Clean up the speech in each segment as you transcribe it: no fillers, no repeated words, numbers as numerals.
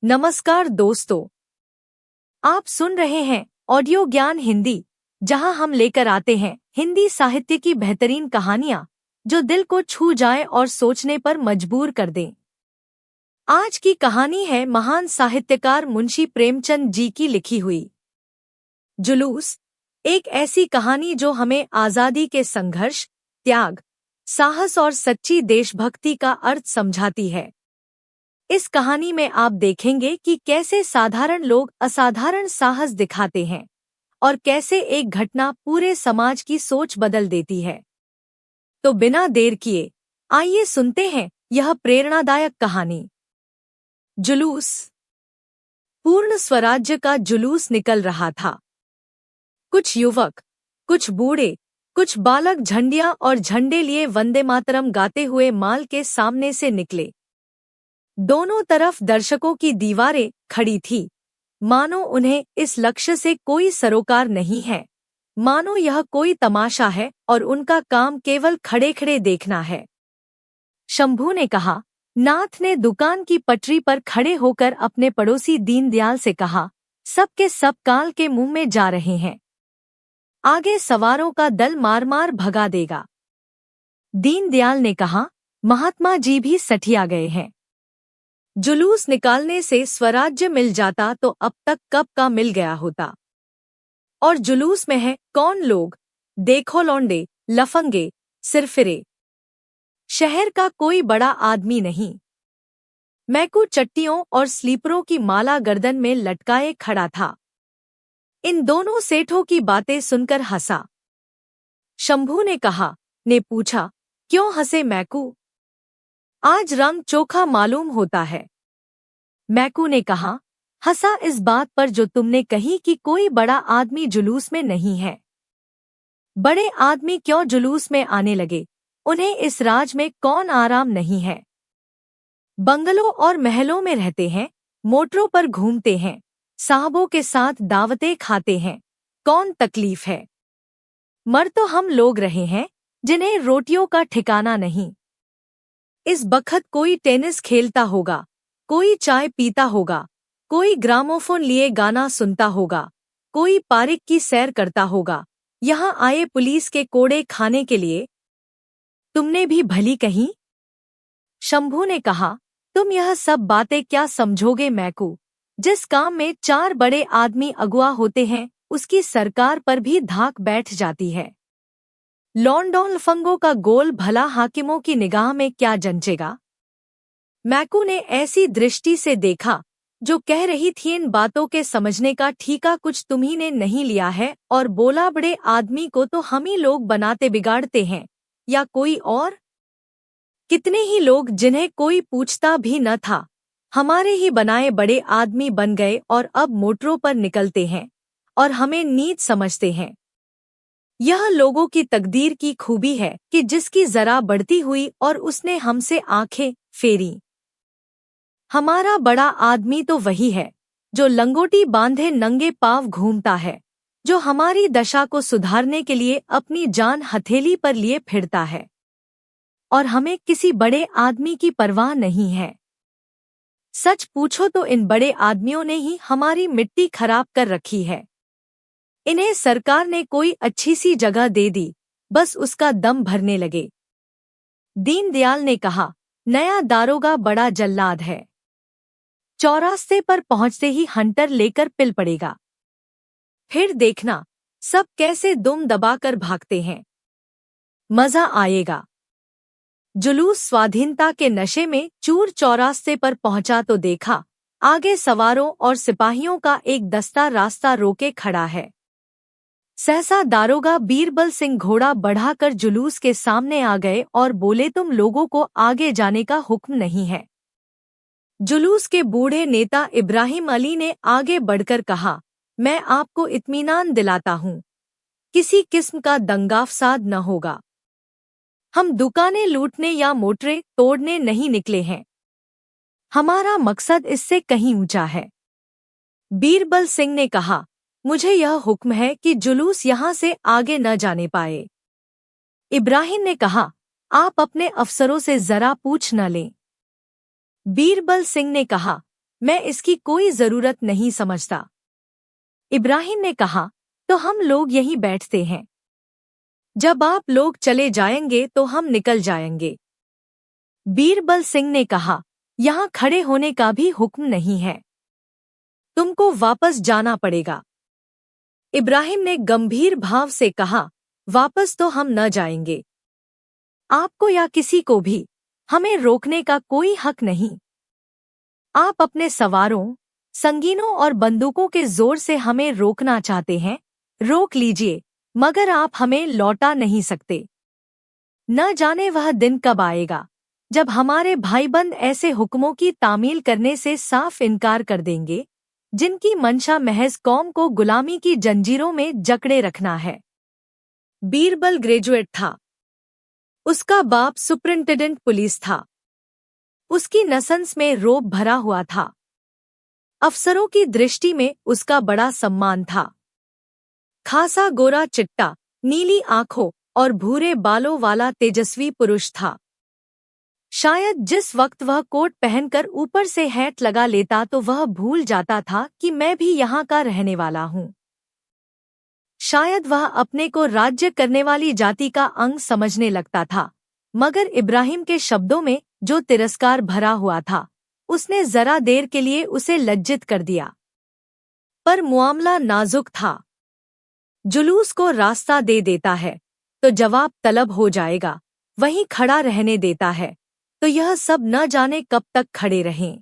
नमस्कार दोस्तों, आप सुन रहे हैं ऑडियो ज्ञान हिंदी, जहां हम लेकर आते हैं हिंदी साहित्य की बेहतरीन कहानियां जो दिल को छू जाएं और सोचने पर मजबूर कर दें। आज की कहानी है महान साहित्यकार मुंशी प्रेमचंद जी की लिखी हुई जुलूस। एक ऐसी कहानी जो हमें आज़ादी के संघर्ष, त्याग, साहस और सच्ची देशभक्ति का अर्थ समझाती है। इस कहानी में आप देखेंगे कि कैसे साधारण लोग असाधारण साहस दिखाते हैं और कैसे एक घटना पूरे समाज की सोच बदल देती है। तो बिना देर किए आइए सुनते हैं यह प्रेरणादायक कहानी। जुलूस। पूर्ण स्वराज्य का जुलूस निकल रहा था। कुछ युवक, कुछ बूढ़े, कुछ बालक झंडियां और झंडे लिए वंदे मातरम गाते हुए माल के सामने से निकले। दोनों तरफ दर्शकों की दीवारें खड़ी थी, मानो उन्हें इस लक्ष्य से कोई सरोकार नहीं है, मानो यह कोई तमाशा है और उनका काम केवल खड़े खड़े देखना है। शंभू ने कहा। नाथ ने दुकान की पटरी पर खड़े होकर अपने पड़ोसी दीनदयाल से कहा, सब के सब काल के मुंह में जा रहे हैं, आगे सवारों का दल मार मार भगा देगा। दीनदयाल ने कहा, महात्मा जी भी सठिया गए हैं। जुलूस निकालने से स्वराज्य मिल जाता तो अब तक कब का मिल गया होता। और जुलूस में है कौन लोग? देखो लौंडे, लफंगे, सिरफिरे। शहर का कोई बड़ा आदमी नहीं। मैकू चट्टियों और स्लीपरों की माला गर्दन में लटकाए खड़ा था। इन दोनों सेठों की बातें सुनकर हंसा। शंभू ने पूछा, क्यों हंसे मैकू? आज रंग चोखा मालूम होता है। मैकू ने कहा, हंसा इस बात पर जो तुमने कही कि कोई बड़ा आदमी जुलूस में नहीं है। बड़े आदमी क्यों जुलूस में आने लगे? उन्हें इस राज में कौन आराम नहीं है। बंगलों और महलों में रहते हैं, मोटरों पर घूमते हैं, साहबों के साथ दावतें खाते हैं, कौन तकलीफ है। मर तो हम लोग रहे हैं जिन्हें रोटियों का ठिकाना नहीं। इस बखत कोई टेनिस खेलता होगा, कोई चाय पीता होगा, कोई ग्रामोफोन लिए गाना सुनता होगा, कोई पार्क की सैर करता होगा, यहाँ आए पुलिस के कोड़े खाने के लिए। तुमने भी भली कही। शंभू ने कहा, तुम यह सब बातें क्या समझोगे मैकू? जिस काम में 4 बड़े आदमी अगुआ होते हैं उसकी सरकार पर भी धाक बैठ जाती है। लौंडों लफंगों का गोल भला हाकिमों की निगाह में क्या जंचेगा? मैकू ने ऐसी दृष्टि से देखा जो कह रही थी, इन बातों के समझने का ठीका कुछ तुम्ही ने नहीं लिया है, और बोला, बड़े आदमी को तो हम ही लोग बनाते बिगाड़ते हैं, या कोई और? कितने ही लोग जिन्हें कोई पूछता भी न था, हमारे ही बनाए बड़े आदमी बन गए और अब मोटरों पर निकलते हैं और हमें नीच समझते हैं। यह लोगों की तकदीर की खूबी है कि जिसकी जरा बढ़ती हुई और उसने हमसे आंखें फेरी। हमारा बड़ा आदमी तो वही है जो लंगोटी बांधे नंगे पांव घूमता है, जो हमारी दशा को सुधारने के लिए अपनी जान हथेली पर लिए फिरता है, और हमें किसी बड़े आदमी की परवाह नहीं है। सच पूछो तो इन बड़े आदमियों ने ही हमारी मिट्टी खराब कर रखी है। इन्हें सरकार ने कोई अच्छी सी जगह दे दी, बस उसका दम भरने लगे। दीनदयाल ने कहा, नया दारोगा बड़ा जल्लाद है, चौरास्ते पर पहुंचते ही हंटर लेकर पिल पड़ेगा। फिर देखना सब कैसे दुम दबाकर भागते हैं, मजा आएगा। जुलूस स्वाधीनता के नशे में चूर चौरास्ते पर पहुंचा तो देखा, आगे सवारों और सिपाहियों का एक दस्ता रास्ता रोके खड़ा है। सहसा दारोगा बीरबल सिंह घोड़ा बढ़ाकर जुलूस के सामने आ गए और बोले, तुम लोगों को आगे जाने का हुक्म नहीं है। जुलूस के बूढ़े नेता इब्राहिम अली ने आगे बढ़कर कहा, मैं आपको इत्मीनान दिलाता हूँ, किसी किस्म का दंगा फसाद न होगा। हम दुकानें लूटने या मोटरें तोड़ने नहीं निकले हैं। हमारा मकसद इससे कहीं ऊंचा है। बीरबल सिंह ने कहा, मुझे यह हुक्म है कि जुलूस यहाँ से आगे न जाने पाए। इब्राहिम ने कहा, आप अपने अफसरों से जरा पूछ न लें। बीरबल सिंह ने कहा, मैं इसकी कोई जरूरत नहीं समझता। इब्राहिम ने कहा, तो हम लोग यहीं बैठते हैं। जब आप लोग चले जाएंगे तो हम निकल जाएंगे। बीरबल सिंह ने कहा, यहाँ खड़े होने का भी हुक्म नहीं है, तुमको वापस जाना पड़ेगा। इब्राहिम ने गंभीर भाव से कहा, वापस तो हम न जाएंगे। आपको या किसी को भी हमें रोकने का कोई हक नहीं। आप अपने सवारों, संगीनों और बंदूकों के जोर से हमें रोकना चाहते हैं, रोक लीजिए, मगर आप हमें लौटा नहीं सकते। न जाने वह दिन कब आएगा जब हमारे भाईबंद ऐसे हुक्मों की तामील करने से साफ इनकार कर देंगे जिनकी मंशा महज कौम को गुलामी की जंजीरों में जकड़े रखना है। बीरबल ग्रेजुएट था। उसका बाप सुपरिंटेंडेंट पुलिस था। उसकी नसंस में रोब भरा हुआ था। अफसरों की दृष्टि में उसका बड़ा सम्मान था। खासा गोरा चिट्टा, नीली आंखों और भूरे बालों वाला तेजस्वी पुरुष था। शायद जिस वक्त वह कोट पहनकर ऊपर से हैट लगा लेता तो वह भूल जाता था कि मैं भी यहाँ का रहने वाला हूँ। शायद वह अपने को राज्य करने वाली जाति का अंग समझने लगता था, मगर इब्राहिम के शब्दों में जो तिरस्कार भरा हुआ था उसने जरा देर के लिए उसे लज्जित कर दिया। पर मुआमला नाजुक था। जुलूस को रास्ता दे देता है तो जवाब तलब हो जाएगा, वहीं खड़ा रहने देता है तो यह सब न जाने कब तक खड़े रहें।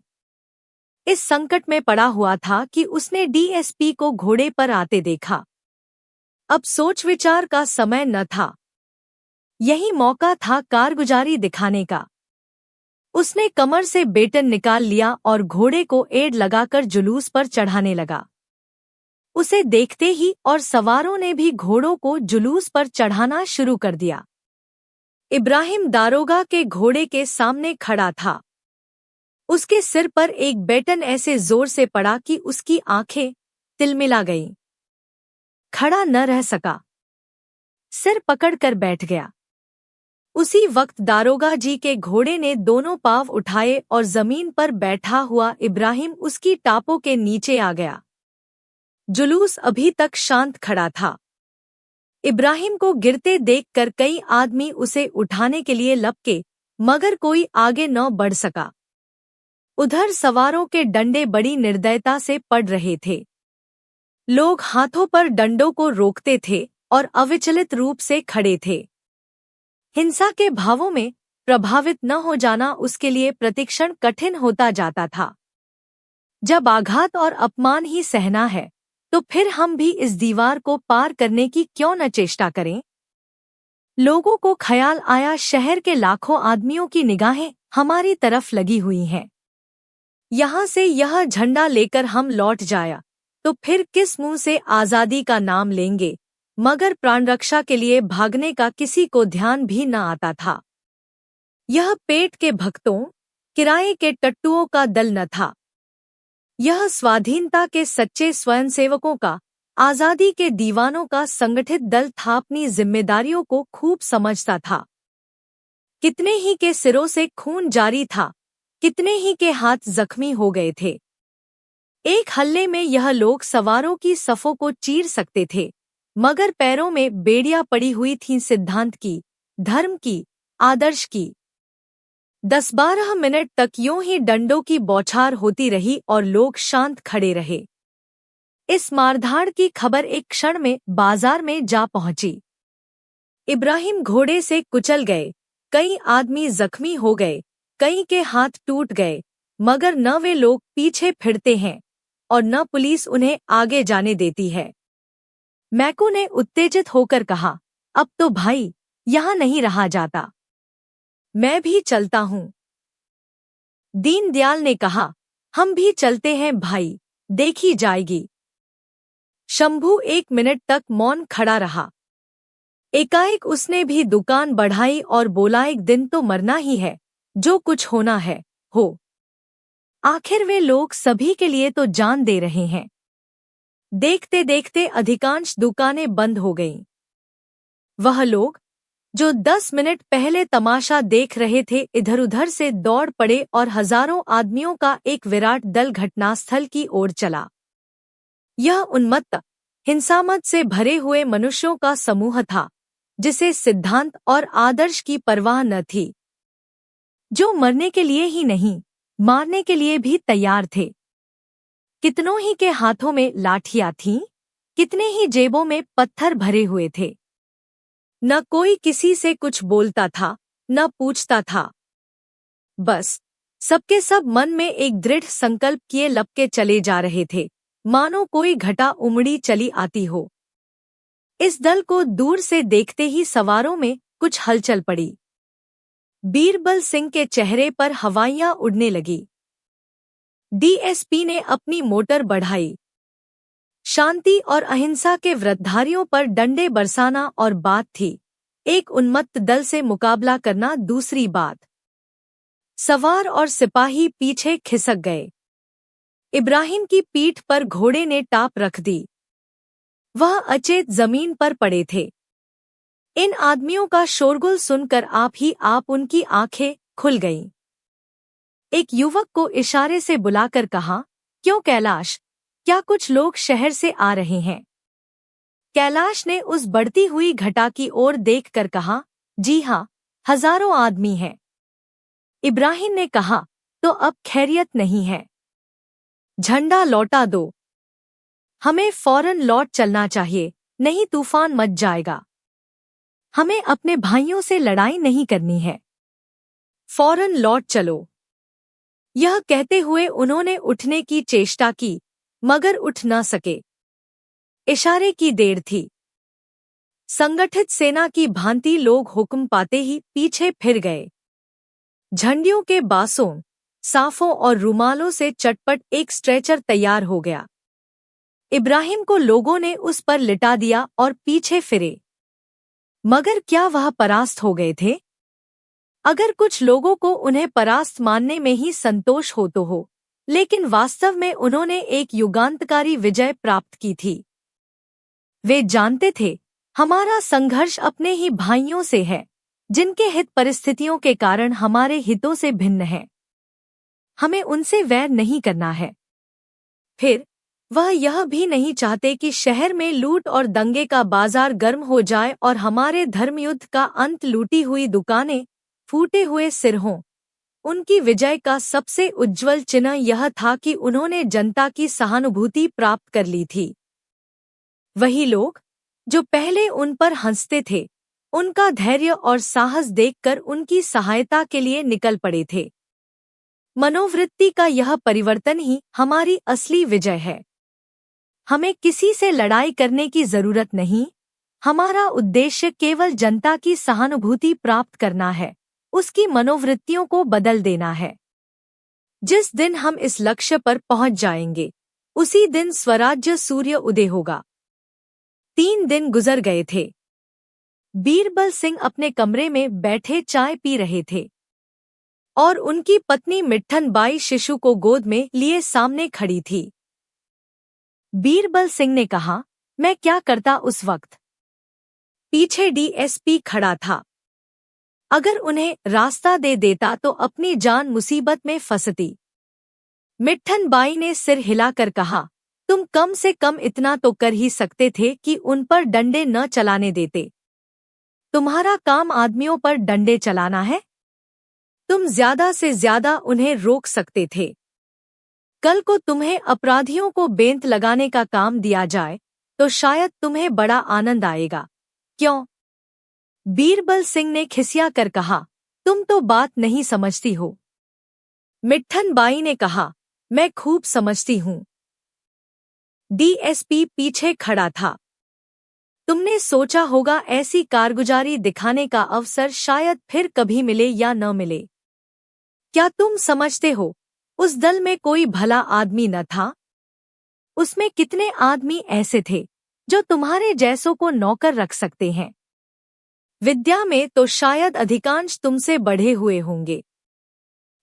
इस संकट में पड़ा हुआ था कि उसने डीएसपी को घोड़े पर आते देखा। अब सोच विचार का समय न था, यही मौका था कारगुजारी दिखाने का। उसने कमर से बेटन निकाल लिया और घोड़े को एड़ लगाकर जुलूस पर चढ़ाने लगा। उसे देखते ही और सवारों ने भी घोड़ों को जुलूस पर चढ़ाना शुरू कर दिया। इब्राहिम दारोगा के घोड़े के सामने खड़ा था। उसके सिर पर एक बेटन ऐसे जोर से पड़ा कि उसकी आंखें तिलमिला गईं। खड़ा न रह सका, सिर पकड़कर बैठ गया। उसी वक्त दारोगा जी के घोड़े ने दोनों पांव उठाए और जमीन पर बैठा हुआ इब्राहिम उसकी टापों के नीचे आ गया। जुलूस अभी तक शांत खड़ा था। इब्राहिम को गिरते देखकर कई आदमी उसे उठाने के लिए लपके, मगर कोई आगे न बढ़ सका। उधर सवारों के डंडे बड़ी निर्दयता से पड़ रहे थे। लोग हाथों पर डंडों को रोकते थे और अविचलित रूप से खड़े थे। हिंसा के भावों में प्रभावित न हो जाना उसके लिए प्रतिक्षण कठिन होता जाता था। जब आघात और अपमान ही सहना है तो फिर हम भी इस दीवार को पार करने की क्यों न चेष्टा करें। लोगों को ख्याल आया शहर के लाखों आदमियों की निगाहें हमारी तरफ लगी हुई हैं। यहाँ से यह झंडा लेकर हम लौट जाया तो फिर किस मुंह से आजादी का नाम लेंगे, मगर प्राण रक्षा के लिए भागने का किसी को ध्यान भी न आता था। यह पेट के भक्तों, किराए के टट्टुओं का दल न था। यह स्वाधीनता के सच्चे स्वयंसेवकों का, आजादी के दीवानों का संगठित दल था। अपनी जिम्मेदारियों को खूब समझता था। कितने ही के सिरों से खून जारी था, कितने ही के हाथ जख्मी हो गए थे। एक हल्ले में यह लोग सवारों की सफों को चीर सकते थे, मगर पैरों में बेड़ियां पड़ी हुई थीं सिद्धांत की, धर्म की, आदर्श की। 10-12 मिनट तक यूं ही डंडों की बौछार होती रही और लोग शांत खड़े रहे। इस मारधाड़ की खबर एक क्षण में बाजार में जा पहुंची। इब्राहिम घोड़े से कुचल गए, कई आदमी जख्मी हो गए, कई के हाथ टूट गए, मगर न वे लोग पीछे फिरते हैं और न पुलिस उन्हें आगे जाने देती है। मैको ने उत्तेजित होकर कहा, अब तो भाई यहाँ नहीं रहा जाता, मैं भी चलता हूँ। दीनदयाल ने कहा, हम भी चलते हैं भाई, देखी जाएगी। शंभू 1 मिनट तक मौन खड़ा रहा। एकाएक उसने भी दुकान बढ़ाई और बोला, एक दिन तो मरना ही है, जो कुछ होना है हो। आखिर वे लोग सभी के लिए तो जान दे रहे हैं। देखते देखते अधिकांश दुकानें बंद हो गईं। वह लोग जो 10 मिनट पहले तमाशा देख रहे थे इधर-उधर से दौड़ पड़े और हजारों आदमियों का एक विराट दल घटनास्थल की ओर चला। यह उन्मत्त, हिंसामद से भरे हुए मनुष्यों का समूह था, जिसे सिद्धांत और आदर्श की परवाह न थी, जो मरने के लिए ही नहीं, मारने के लिए भी तैयार थे। कितनों ही के हाथों में लाठियां थीं, कितने ही जेबों में पत्थर भरे हुए थे। न कोई किसी से कुछ बोलता था, न पूछता था। बस सबके सब मन में एक दृढ़ संकल्प किए लपके चले जा रहे थे, मानो कोई घटा उमड़ी चली आती हो। इस दल को दूर से देखते ही सवारों में कुछ हलचल पड़ी। बीरबल सिंह के चेहरे पर हवाइयां उड़ने लगी। डीएसपी ने अपनी मोटर बढ़ाई। शांति और अहिंसा के व्रतधारियों पर डंडे बरसाना और बात थी, एक उन्मत्त दल से मुकाबला करना दूसरी बात। सवार और सिपाही पीछे खिसक गए। इब्राहिम की पीठ पर घोड़े ने टाप रख दी। वह अचेत जमीन पर पड़े थे। इन आदमियों का शोरगुल सुनकर आप उनकी आंखें खुल गईं। एक युवक को इशारे से बुलाकर कहा, क्यों कैलाश, क्या कुछ लोग शहर से आ रहे हैं? कैलाश ने उस बढ़ती हुई घटा की ओर देखकर कहा, जी हाँ, हजारों आदमी हैं। इब्राहिम ने कहा, तो अब खैरियत नहीं है। झंडा लौटा दो। हमें फौरन लौट चलना चाहिए, नहीं तूफान मच जाएगा। हमें अपने भाइयों से लड़ाई नहीं करनी है। फौरन लौट चलो। यह कहते हुए उन्होंने उठने की चेष्टा की, मगर उठ न सके। इशारे की देर थी। संगठित सेना की भांति लोग हुक्म पाते ही पीछे फिर गए। झंडियों के बांसों, साफों और रुमालों से चटपट एक स्ट्रेचर तैयार हो गया। इब्राहिम को लोगों ने उस पर लिटा दिया और पीछे फिरे। मगर क्या वह परास्त हो गए थे? अगर कुछ लोगों को उन्हें परास्त मानने में ही संतोष हो तो हो, लेकिन वास्तव में उन्होंने एक युगांतकारी विजय प्राप्त की थी। वे जानते थे, हमारा संघर्ष अपने ही भाइयों से है, जिनके हित परिस्थितियों के कारण हमारे हितों से भिन्न है। हमें उनसे वैर नहीं करना है। फिर वह यह भी नहीं चाहते कि शहर में लूट और दंगे का बाजार गर्म हो जाए और हमारे धर्मयुद्ध का अंत लूटी हुई दुकानें, फूटे हुए सिर हों। उनकी विजय का सबसे उज्ज्वल चिन्ह यह था कि उन्होंने जनता की सहानुभूति प्राप्त कर ली थी। वही लोग, जो पहले उन पर हंसते थे, उनका धैर्य और साहस देखकर उनकी सहायता के लिए निकल पड़े थे। मनोवृत्ति का यह परिवर्तन ही हमारी असली विजय है। हमें किसी से लड़ाई करने की जरूरत नहीं। हमारा उद्देश्य केवल जनता की सहानुभूति प्राप्त करना है, उसकी मनोवृत्तियों को बदल देना है। जिस दिन हम इस लक्ष्य पर पहुंच जाएंगे, उसी दिन स्वराज्य सूर्य उदय होगा। 3 दिन गुजर गए थे। बीरबल सिंह अपने कमरे में बैठे चाय पी रहे थे और उनकी पत्नी मिट्ठन बाई शिशु को गोद में लिए सामने खड़ी थी। बीरबल सिंह ने कहा, मैं क्या करता उस वक्त? पीछे डीएसपी खड़ा था। अगर उन्हें रास्ता दे देता तो अपनी जान मुसीबत में फंसती। मिट्ठन बाई ने सिर हिलाकर कहा, तुम कम से कम इतना तो कर ही सकते थे कि उन पर डंडे न चलाने देते। तुम्हारा काम आदमियों पर डंडे चलाना है? तुम ज्यादा से ज्यादा उन्हें रोक सकते थे। कल को तुम्हें अपराधियों को बेंत लगाने का काम दिया जाए तो शायद तुम्हें बड़ा आनंद आएगा। क्यों? बीरबल सिंह ने खिसिया कर कहा, तुम तो बात नहीं समझती हो। मिट्ठन बाई ने कहा, मैं खूब समझती हूँ। डीएसपी पीछे खड़ा था। तुमने सोचा होगा ऐसी कारगुजारी दिखाने का अवसर शायद फिर कभी मिले या न मिले। क्या तुम समझते हो, उस दल में कोई भला आदमी न था? उसमें कितने आदमी ऐसे थे जो तुम्हारे जैसों को नौकर रख सकते हैं? विद्या में तो शायद अधिकांश तुमसे बढ़े हुए होंगे,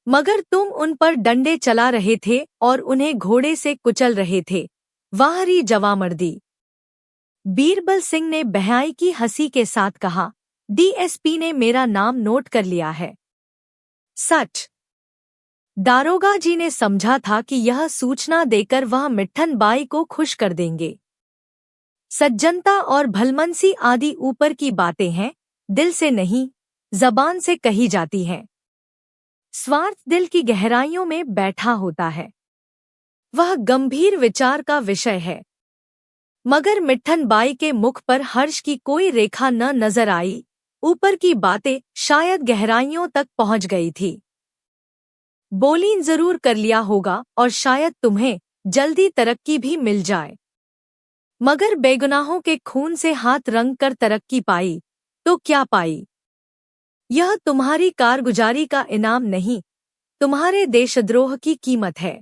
मगर तुम उन पर डंडे चला रहे थे और उन्हें घोड़े से कुचल रहे थे। वाहरी जवामर्दी। बीरबल सिंह ने बहयाई की हंसी के साथ कहा, डीएसपी ने मेरा नाम नोट कर लिया है। सच। दारोगा जी ने समझा था कि यह सूचना देकर वह मिट्ठन बाई को खुश कर देंगे। सज्जनता और भलमनसी आदि ऊपर की बातें हैं, दिल से नहीं, जबान से कही जाती हैं। स्वार्थ दिल की गहराइयों में बैठा होता है। वह गंभीर विचार का विषय है। मगर मिट्ठन बाई के मुख पर हर्ष की कोई रेखा न नजर आई। ऊपर की बातें शायद गहराइयों तक पहुंच गई थी। बोलीं जरूर कर लिया होगा और शायद तुम्हें जल्दी तरक्की भी मिल जाए। मगर बेगुनाहों के खून से हाथ रंग कर तरक्की पाई तो क्या पाई? यह तुम्हारी कारगुजारी का इनाम नहीं, तुम्हारे देशद्रोह की कीमत है।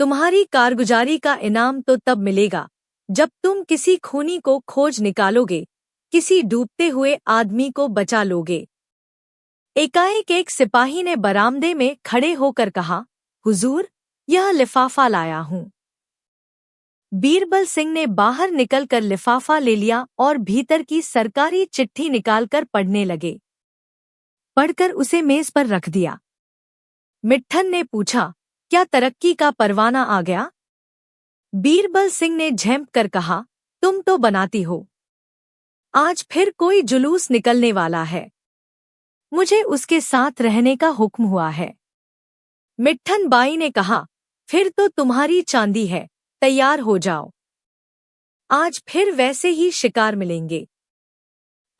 तुम्हारी कारगुजारी का इनाम तो तब मिलेगा जब तुम किसी खूनी को खोज निकालोगे, किसी डूबते हुए आदमी को बचा लोगे। एकाएक एक सिपाही ने बरामदे में खड़े होकर कहा, हुजूर, यह लिफाफा लाया हूं। बीरबल सिंह ने बाहर निकलकर लिफाफा ले लिया और भीतर की सरकारी चिट्ठी निकालकर पढ़ने लगे। पढ़कर उसे मेज पर रख दिया। मिट्ठन ने पूछा, क्या तरक्की का परवाना आ गया? बीरबल सिंह ने झेंप कर कहा, तुम तो बनाती हो। आज फिर कोई जुलूस निकलने वाला है। मुझे उसके साथ रहने का हुक्म हुआ है। मिट्ठन बाई ने कहा, फिर तो तुम्हारी चांदी है, तैयार हो जाओ। आज फिर वैसे ही शिकार मिलेंगे।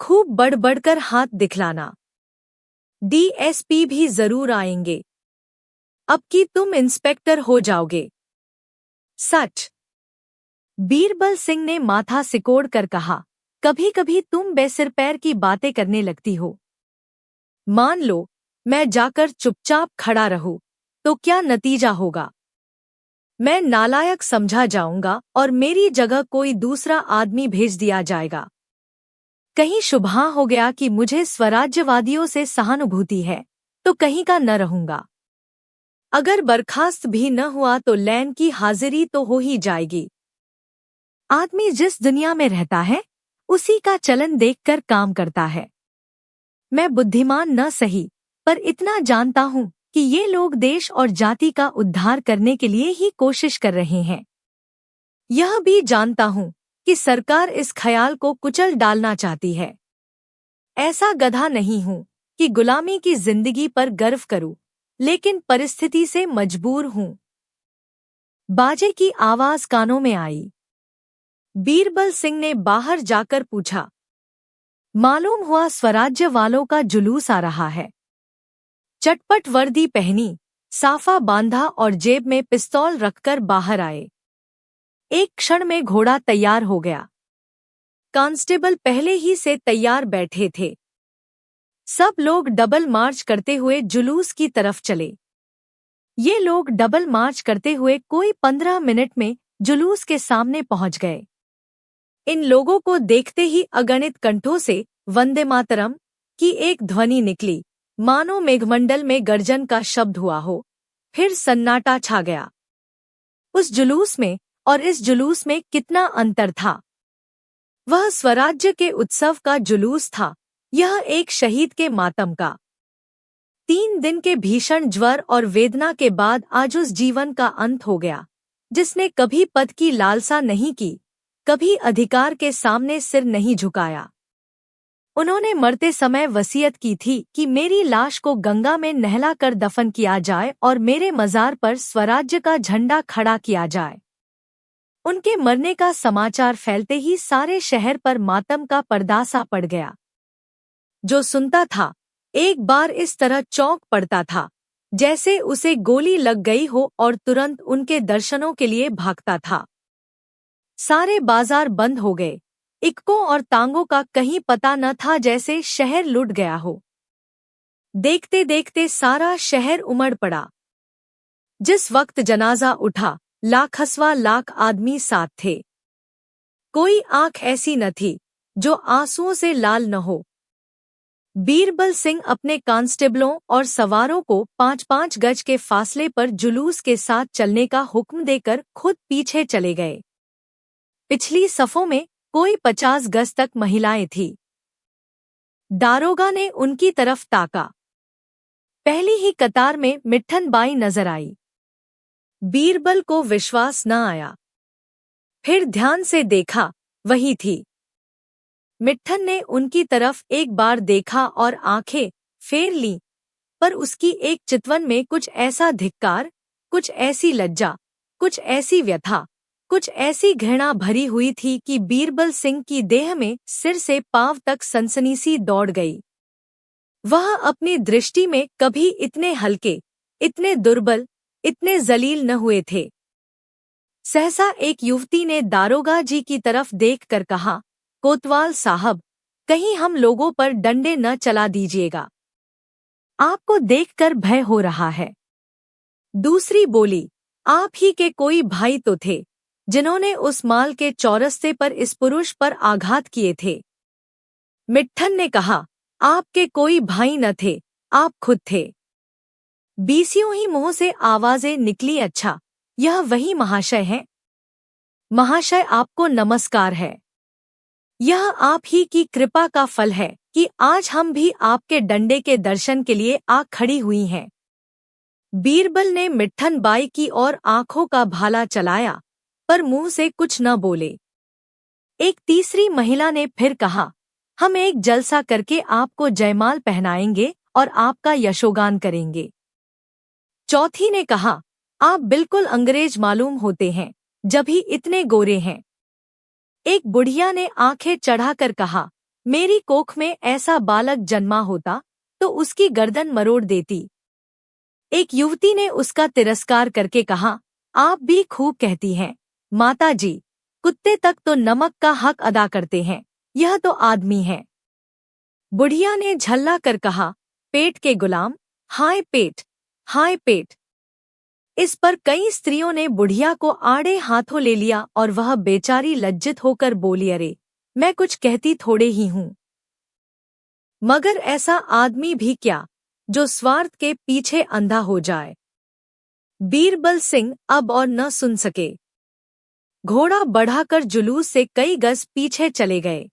खूब बढ़ बढ़कर हाथ दिखलाना। डीएसपी भी जरूर आएंगे। अब की तुम इंस्पेक्टर हो जाओगे। सच। बीरबल सिंह ने माथा सिकोड़ कर कहा, कभी कभी तुम बेसिर पैर की बातें करने लगती हो। मान लो मैं जाकर चुपचाप खड़ा रहूं तो क्या नतीजा होगा? मैं नालायक समझा जाऊंगा और मेरी जगह कोई दूसरा आदमी भेज दिया जाएगा। कहीं शुभा हो गया कि मुझे स्वराज्यवादियों से सहानुभूति है तो कहीं का न रहूंगा। अगर बर्खास्त भी न हुआ तो लैन की हाजिरी तो हो ही जाएगी। आदमी जिस दुनिया में रहता है उसी का चलन देखकर काम करता है। मैं बुद्धिमान न सही, पर इतना जानता हूं कि ये लोग देश और जाति का उद्धार करने के लिए ही कोशिश कर रहे हैं। यह भी जानता हूं कि सरकार इस ख्याल को कुचल डालना चाहती है। ऐसा गधा नहीं हूं कि गुलामी की जिंदगी पर गर्व करूं, लेकिन परिस्थिति से मजबूर हूं। बाजे की आवाज कानों में आई। बीरबल सिंह ने बाहर जाकर पूछा, मालूम हुआ स्वराज्य वालों का जुलूस आ रहा है। चटपट वर्दी पहनी, साफा बांधा और जेब में पिस्तौल रखकर बाहर आए। एक क्षण में घोड़ा तैयार हो गया। कांस्टेबल पहले ही से तैयार बैठे थे। सब लोग डबल मार्च करते हुए जुलूस की तरफ चले। ये लोग डबल मार्च करते हुए कोई 15 मिनट में जुलूस के सामने पहुंच गए। इन लोगों को देखते ही अगणित कंठों से वंदे मातरम की एक ध्वनि निकली, मानो मेघमंडल में गर्जन का शब्द हुआ हो। फिर सन्नाटा छा गया। उस जुलूस में और इस जुलूस में कितना अंतर था। वह स्वराज्य के उत्सव का जुलूस था, यह एक शहीद के मातम का। 3 दिन के भीषण ज्वर और वेदना के बाद आज उस जीवन का अंत हो गया जिसने कभी पद की लालसा नहीं की, कभी अधिकार के सामने सिर नहीं झुकाया। उन्होंने मरते समय वसीयत की थी कि मेरी लाश को गंगा में नहला कर दफन किया जाए और मेरे मजार पर स्वराज्य का झंडा खड़ा किया जाए। उनके मरने का समाचार फैलते ही सारे शहर पर मातम का पर्दा सा पड़ गया। जो सुनता था एक बार इस तरह चौंक पड़ता था जैसे उसे गोली लग गई हो और तुरंत उनके दर्शनों के लिए भागता था। सारे बाजार बंद हो गए। इक्कों और तांगों का कहीं पता न था, जैसे शहर लुट गया हो। देखते देखते सारा शहर उमड़ पड़ा। जिस वक्त जनाजा उठा, लाखसवा लाख आदमी साथ थे। कोई आंख ऐसी न थी जो आंसुओं से लाल न हो। बीरबल सिंह अपने कांस्टेबलों और सवारों को 5-5 गज के फासले पर जुलूस के साथ चलने का हुक्म देकर खुद पीछे चले गए। पिछली सफों में कोई 50 गज तक महिलाएं थीं। दारोगा ने उनकी तरफ ताका। पहली ही कतार में मिट्ठन बाई नजर आई। बीरबल को विश्वास न आया। फिर ध्यान से देखा, वही थी। मिट्ठन ने उनकी तरफ एक बार देखा और आंखें फेर लीं, पर उसकी एक चितवन में कुछ ऐसा धिक्कार, कुछ ऐसी लज्जा, कुछ ऐसी व्यथा, कुछ ऐसी घृणा भरी हुई थी कि बीरबल सिंह की देह में सिर से पांव तक सनसनी दौड़ गई। वह अपनी दृष्टि में कभी इतने हल्के, इतने दुर्बल, इतने जलील न हुए थे। सहसा एक युवती ने दारोगा जी की तरफ देखकर कहा, कोतवाल साहब, कहीं हम लोगों पर डंडे न चला दीजिएगा। आपको देखकर भय हो रहा है। दूसरी बोली, आप ही के कोई भाई तो थे जिन्होंने उस माल के चौरस्ते पर इस पुरुष पर आघात किए थे। मिट्ठन ने कहा, आपके कोई भाई न थे, आप खुद थे। बीसियों ही मुंह से आवाजें निकली, अच्छा, यह वही महाशय हैं? महाशय, आपको नमस्कार है। यह आप ही की कृपा का फल है कि आज हम भी आपके डंडे के दर्शन के लिए आ खड़ी हुई हैं। बीरबल ने मिट्ठन बाई की ओर आंखों का भाला चलाया, पर मुंह से कुछ न बोले। एक तीसरी महिला ने फिर कहा, हम एक जलसा करके आपको जयमाल पहनाएंगे और आपका यशोगान करेंगे। चौथी ने कहा, आप बिल्कुल अंग्रेज मालूम होते हैं, जब ही इतने गोरे हैं। एक बुढ़िया ने आंखें चढ़ाकर कहा, मेरी कोख में ऐसा बालक जन्मा होता तो उसकी गर्दन मरोड़ देती। एक युवती ने उसका तिरस्कार करके कहा, आप भी खूब कहती हैं, माता जी, कुत्ते तक तो नमक का हक अदा करते हैं, यह तो आदमी है। बुढ़िया ने झल्ला कर कहा, पेट के गुलाम, हाय पेट, हाय पेट। इस पर कई स्त्रियों ने बुढ़िया को आड़े हाथों ले लिया और वह बेचारी लज्जित होकर बोली, अरे, मैं कुछ कहती थोड़े ही हूँ, मगर ऐसा आदमी भी क्या जो स्वार्थ के पीछे अंधा हो जाए। बीरबल सिंह अब और न सुन सके। घोड़ा बढ़ाकर जुलूस से कई गज पीछे चले गए।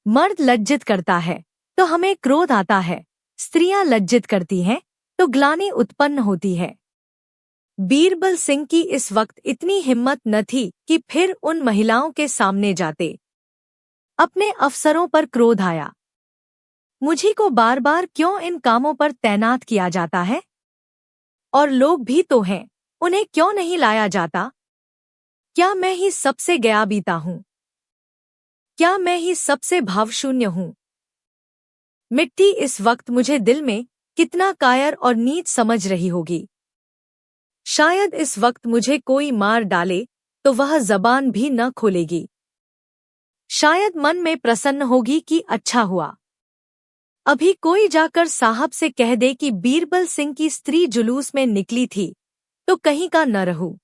मर्द लज्जित करता है तो हमें क्रोध आता है, स्त्रियां लज्जित करती हैं तो ग्लानि उत्पन्न होती है। बीरबल सिंह की इस वक्त इतनी हिम्मत न थी कि फिर उन महिलाओं के सामने जाते। अपने अफसरों पर क्रोध आया। मुझी को बार बार क्यों इन कामों पर तैनात किया जाता है? और लोग भी तो हैं, उन्हें क्यों नहीं लाया जाता? क्या मैं ही सबसे गया बीता हूँ? क्या मैं ही सबसे भावशून्य हूँ? मिट्टी इस वक्त मुझे दिल में कितना कायर और नीच समझ रही होगी। शायद इस वक्त मुझे कोई मार डाले तो वह जबान भी न खोलेगी। शायद मन में प्रसन्न होगी कि अच्छा हुआ। अभी कोई जाकर साहब से कह दे कि बीरबल सिंह की स्त्री जुलूस में निकली थी तो कहीं का न रहूं।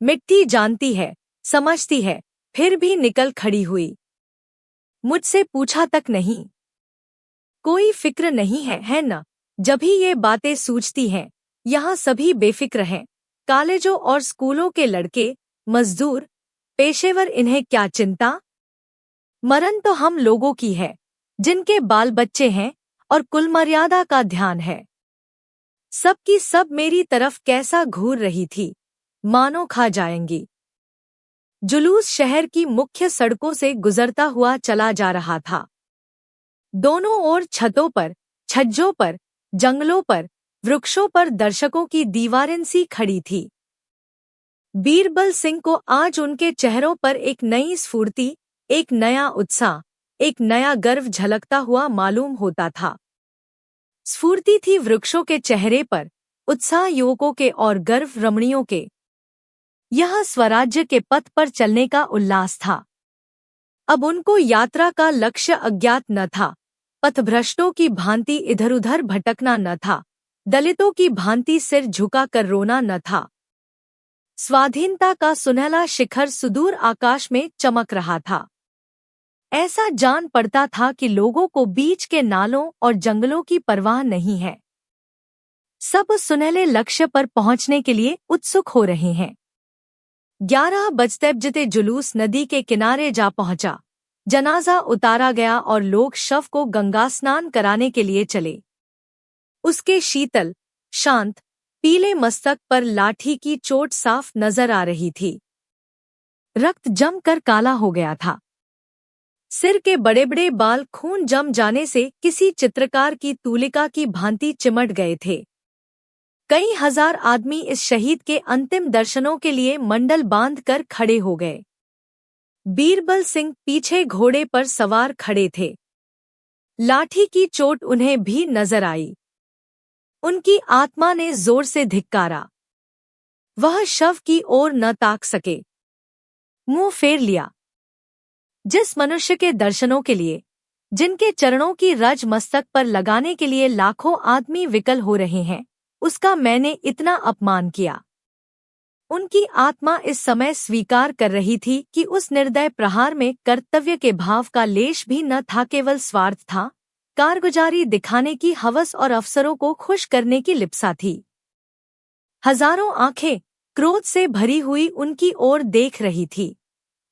मिट्टी जानती है, समझती है, फिर भी निकल खड़ी हुई। मुझसे पूछा तक नहीं। कोई फिक्र नहीं है न? जब ही ये बातें सूझती हैं, यहाँ सभी बेफिक्र हैं। कॉलेजों और स्कूलों के लड़के, मजदूर, पेशेवर, इन्हें क्या चिंता? मरण तो हम लोगों की है, जिनके बाल बच्चे हैं और कुल मर्यादा का ध्यान है। सबकी सब मेरी तरफ कैसा घूर रही थी, मानो खा जाएंगी। जुलूस शहर की मुख्य सड़कों से गुजरता हुआ चला जा रहा था। दोनों ओर छतों पर, छज्जों पर, जंगलों पर, वृक्षों पर दर्शकों की दीवारें सी खड़ी थी। बीरबल सिंह को आज उनके चेहरों पर एक नई स्फूर्ति, एक नया उत्साह, एक नया गर्व झलकता हुआ मालूम होता था। स्फूर्ति थी वृक्षों के चेहरे पर, उत्साह युवकों के और गर्व रमणियों के। यह स्वराज्य के पथ पर चलने का उल्लास था। अब उनको यात्रा का लक्ष्य अज्ञात न था, पथभ्रष्टों की भांति इधर-उधर भटकना न था, दलितों की भांति सिर झुका कर रोना न था। स्वाधीनता का सुनहला शिखर सुदूर आकाश में चमक रहा था। ऐसा जान पड़ता था कि लोगों को बीच के नालों और जंगलों की परवाह नहीं है। सब सुनहले लक्ष्य पर पहुंचने के लिए उत्सुक हो रहे हैं। 11 बजते जुलूस नदी के किनारे जा पहुंचा। जनाजा उतारा गया और लोग शव को गंगा स्नान कराने के लिए चले। उसके शीतल, शांत, पीले मस्तक पर लाठी की चोट साफ नजर आ रही थी। रक्त जमकर काला हो गया था। सिर के बड़े बड़े बाल खून जम जाने से किसी चित्रकार की तूलिका की भांति चिमट गए थे। कई हजार आदमी इस शहीद के अंतिम दर्शनों के लिए मंडल बांधकर खड़े हो गए। बीरबल सिंह पीछे घोड़े पर सवार खड़े थे। लाठी की चोट उन्हें भी नजर आई। उनकी आत्मा ने जोर से धिक्कारा। वह शव की ओर न ताक सके, मुंह फेर लिया। जिस मनुष्य के दर्शनों के लिए, जिनके चरणों की रज मस्तक पर लगाने के लिए लाखों आदमी विकल हो रहे हैं, उसका मैंने इतना अपमान किया। उनकी आत्मा इस समय स्वीकार कर रही थी कि उस निर्दय प्रहार में कर्तव्य के भाव का लेश भी न था, केवल स्वार्थ था, कारगुजारी दिखाने की हवस और अफसरों को खुश करने की लिप्सा थी। हजारों आंखें क्रोध से भरी हुई उनकी ओर देख रही थी,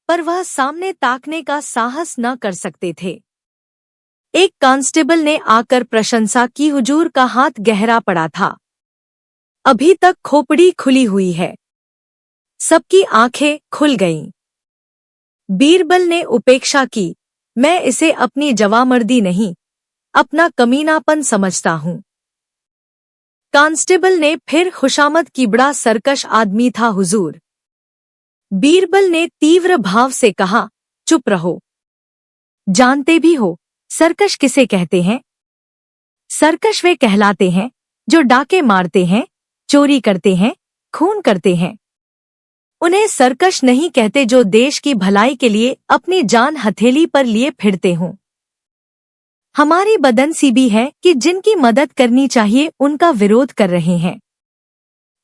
पर वह सामने ताकने का साहस न कर सकते थे। एक कांस्टेबल ने आकर प्रशंसा की, हुजूर का हाथ गहरा पड़ा था, अभी तक खोपड़ी खुली हुई है। सबकी आंखें खुल गईं। बीरबल ने उपेक्षा की, मैं इसे अपनी जवामर्दी नहीं, अपना कमीनापन समझता हूँ। कांस्टेबल ने फिर खुशामद की, बड़ा सरकश आदमी था हुजूर। बीरबल ने तीव्र भाव से कहा, चुप रहो। जानते भी हो सरकश किसे कहते हैं? सरकश वे कहलाते हैं जो डाके मारते हैं, चोरी करते हैं, खून करते हैं। उन्हें सरकश नहीं कहते जो देश की भलाई के लिए अपनी जान हथेली पर लिए फिरते हों। हमारी बदनसीबी है कि जिनकी मदद करनी चाहिए उनका विरोध कर रहे हैं।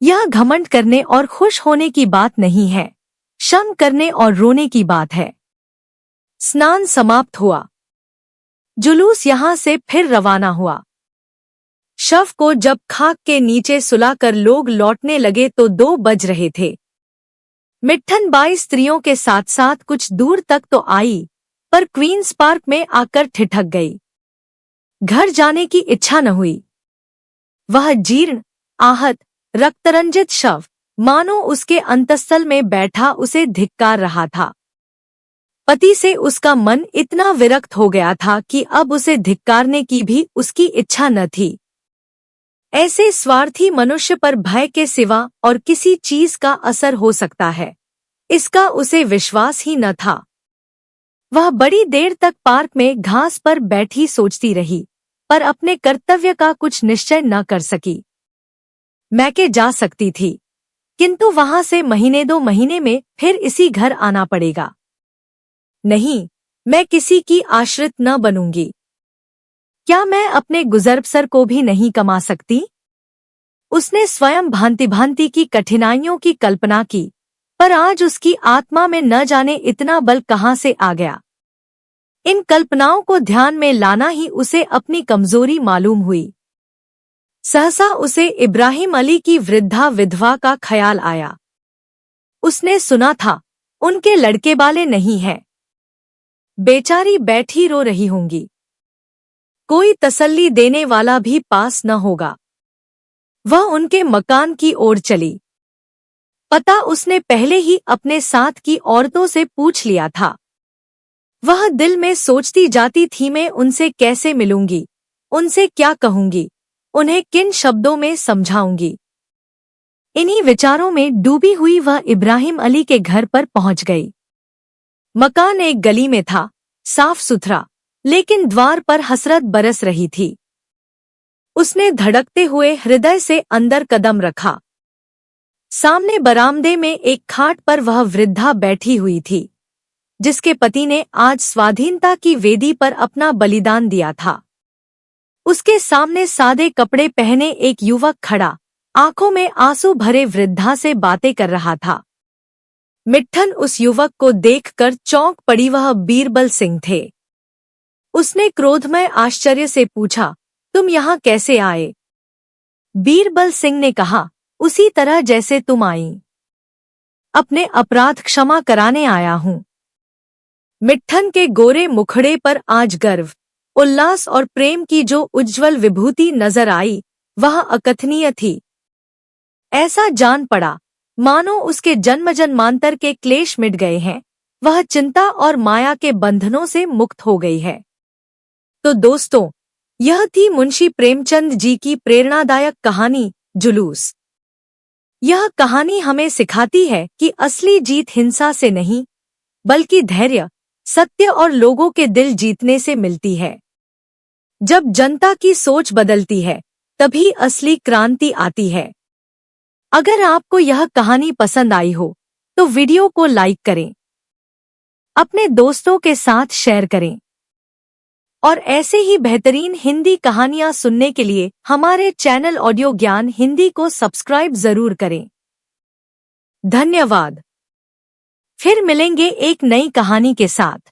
यह घमंड करने और खुश होने की बात नहीं है, शर्म करने और रोने की बात है। स्नान समाप्त हुआ। जुलूस यहाँ से फिर रवाना हुआ। शव को जब खाक के नीचे सुलाकर लोग लौटने लगे तो 2 बज रहे थे। मिट्ठन बाई स्त्रियों के साथ साथ कुछ दूर तक तो आई, पर क्वींस पार्क में आकर ठिठक गई। घर जाने की इच्छा न हुई। वह जीर्ण, आहत, रक्तरंजित शव मानो उसके अंतस्थल में बैठा उसे धिक्कार रहा था। पति से उसका मन इतना विरक्त हो गया था कि अब उसे धिक्कारने की भी उसकी इच्छा न थी। ऐसे स्वार्थी मनुष्य पर भय के सिवा और किसी चीज का असर हो सकता है, इसका उसे विश्वास ही न था। वह बड़ी देर तक पार्क में घास पर बैठी सोचती रही, पर अपने कर्तव्य का कुछ निश्चय न कर सकी। मैके जा सकती थी, किंतु वहां से महीने 2 महीने में फिर इसी घर आना पड़ेगा। नहीं, मैं किसी की आश्रित न बनूंगी। क्या मैं अपने गुजरबसर को भी नहीं कमा सकती? उसने स्वयं भांति भांति की कठिनाइयों की कल्पना की, पर आज उसकी आत्मा में न जाने इतना बल कहाँ से आ गया। इन कल्पनाओं को ध्यान में लाना ही उसे अपनी कमजोरी मालूम हुई। सहसा उसे इब्राहिम अली की वृद्धा विधवा का ख्याल आया। उसने सुना था उनके लड़के वाले नहीं हैं। बेचारी बैठी रो रही होंगी। कोई तसल्ली देने वाला भी पास न होगा। वह उनके मकान की ओर चली। पता उसने पहले ही अपने साथ की औरतों से पूछ लिया था। वह दिल में सोचती जाती थी, मैं उनसे कैसे मिलूंगी, उनसे क्या कहूंगी, उन्हें किन शब्दों में समझाऊंगी। इन्हीं विचारों में डूबी हुई वह इब्राहिम अली के घर पर पहुंच गई। मकान एक गली में था, साफ सुथरा, लेकिन द्वार पर हसरत बरस रही थी। उसने धड़कते हुए हृदय से अंदर कदम रखा। सामने बरामदे में एक खाट पर वह वृद्धा बैठी हुई थी, जिसके पति ने आज स्वाधीनता की वेदी पर अपना बलिदान दिया था। उसके सामने सादे कपड़े पहने एक युवक खड़ा, आंखों में आंसू भरे वृद्धा से बातें कर रहा था। मिट्ठन उस युवक को देखकर चौंक पड़ी। वह बीरबल सिंह थे। उसने क्रोधमय आश्चर्य से पूछा, तुम यहाँ कैसे आए? बीरबल सिंह ने कहा, उसी तरह जैसे तुम आई। अपने अपराध क्षमा कराने आया हूँ। मिट्ठन के गोरे मुखड़े पर आज गर्व, उल्लास और प्रेम की जो उज्ज्वल विभूति नजर आई, वह अकथनीय थी। ऐसा जान पड़ा मानो उसके जन्मजन्मांतर के क्लेश मिट गए हैं, वह चिंता और माया के बंधनों से मुक्त हो गई है। तो दोस्तों, यह थी मुंशी प्रेमचंद जी की प्रेरणादायक कहानी जुलूस। यह कहानी हमें सिखाती है कि असली जीत हिंसा से नहीं, बल्कि धैर्य, सत्य और लोगों के दिल जीतने से मिलती है। जब जनता की सोच बदलती है, तभी असली क्रांति आती है। अगर आपको यह कहानी पसंद आई हो, तो वीडियो को लाइक करें, अपने दोस्तों के साथ शेयर करें और ऐसे ही बेहतरीन हिंदी कहानियां सुनने के लिए हमारे चैनल ऑडियो ज्ञान हिंदी को सब्सक्राइब जरूर करें। धन्यवाद। फिर मिलेंगे एक नई कहानी के साथ।